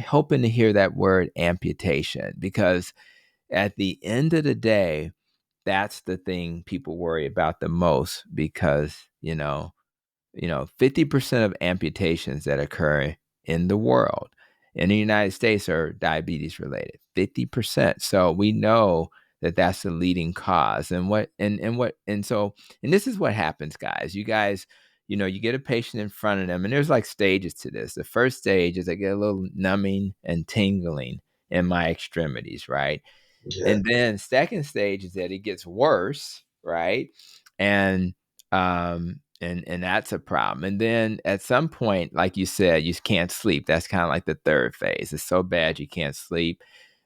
hoping to hear that word amputation, because at the end of the day, that's the thing people worry about the most, because, 50% of amputations that occur in the world in the United States are diabetes related. 50%. So we know that that's the leading cause. And this is what happens, guys. You guys, you get a patient in front of them, and there's like stages to this. The first stage is I get a little numbing and tingling in my extremities, right? Yeah. And then second stage is that it gets worse, right? And that's a problem. And then at some point, like you said, you can't sleep. That's kind of like the third phase. It's so bad you can't sleep.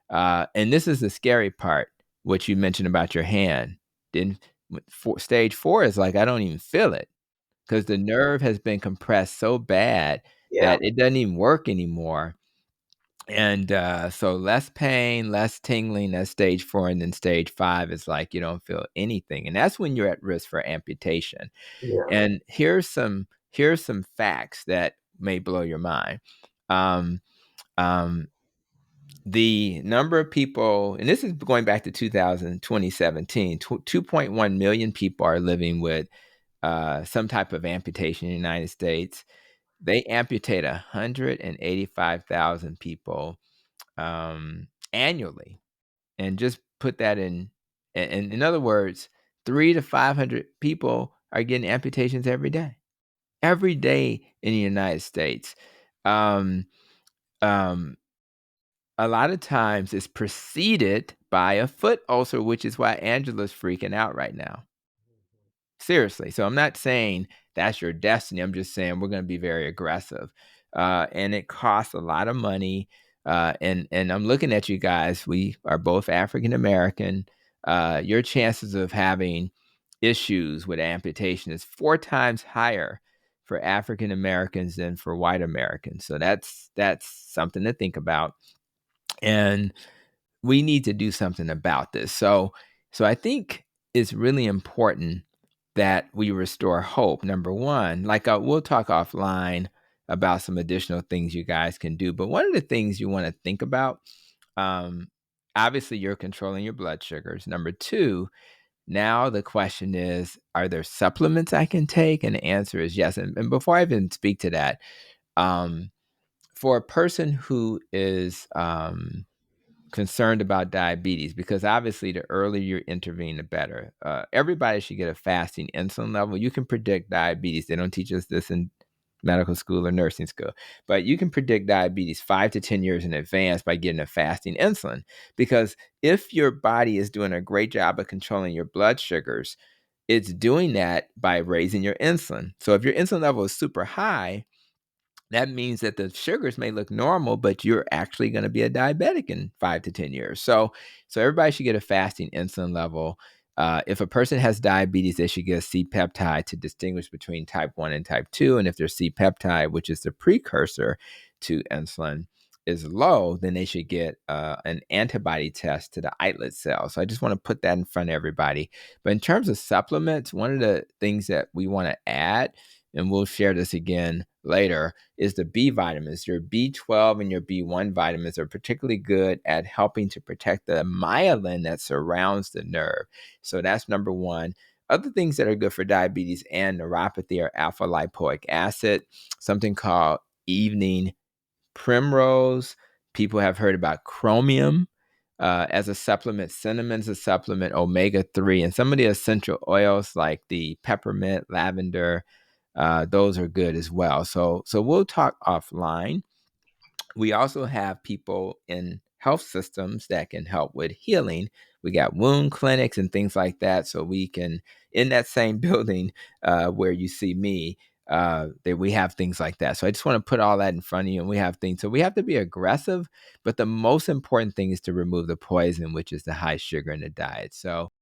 And this is the scary part, what you mentioned about your hand. Then stage 4 is like, I don't even feel it, because the nerve has been compressed so bad Yeah. that it doesn't even work anymore. And so less pain, less tingling. That's stage 4. And then stage 5 is like you don't feel anything. And that's when you're at risk for amputation. Yeah. And here's some facts that may blow your mind. Um, um, the number of people, and this is going back to 2017, 2.1 million people are living with some type of amputation in the United States. They amputate 185,000 people annually. And just put that in other words, 300 to 500 people are getting amputations every day in the United States. Um, um, a lot of times it's preceded by a foot ulcer, which is why Angela's freaking out right now. Seriously. So I'm not saying that's your destiny. I'm just saying we're going to be very aggressive. And it costs a lot of money. And I'm looking at you guys. We are both African American. Your chances of having issues with amputation is 4 times higher for African Americans than for white Americans. So that's something to think about. And we need to do something about this. So I think it's really important that we restore hope. Number one, like we'll talk offline about some additional things you guys can do. But one of the things you want to think about, um, obviously, you're controlling your blood sugars. Number two, now the question is, are there supplements I can take? And the answer is yes. And before I even speak to that, um, for a person who is concerned about diabetes, because obviously the earlier you intervene, the better. Everybody should get a fasting insulin level. You can predict diabetes. They don't teach us this in medical school or nursing school, but you can predict diabetes 5 to 10 years in advance by getting a fasting insulin. Because if your body is doing a great job of controlling your blood sugars, it's doing that by raising your insulin. So if your insulin level is super high, that means that the sugars may look normal, but you're actually going to be a diabetic in 5 to 10 years. So everybody should get a fasting insulin level. If a person has diabetes, they should get a C-peptide to distinguish between type 1 and type 2. And if their C-peptide, which is the precursor to insulin, is low, then they should get an antibody test to the islet cell. So I just want to put that in front of everybody. But in terms of supplements, one of the things that we want to add, and we'll share this again later, is the B vitamins. Your B12 and your B1 vitamins are particularly good at helping to protect the myelin that surrounds the nerve. So that's number one. Other things that are good for diabetes and neuropathy are alpha lipoic acid, something called evening primrose. People have heard about chromium as a supplement. Cinnamon's a supplement, omega-3, and some of the essential oils like the peppermint, lavender, those are good as well. So we'll talk offline. We also have people in health systems that can help with healing. We got wound clinics and things like that. So we can, in that same building where you see me, that we have things like that. So I just want to put all that in front of you. And we have things. So we have to be aggressive, but the most important thing is to remove the poison, which is the high sugar in the diet. So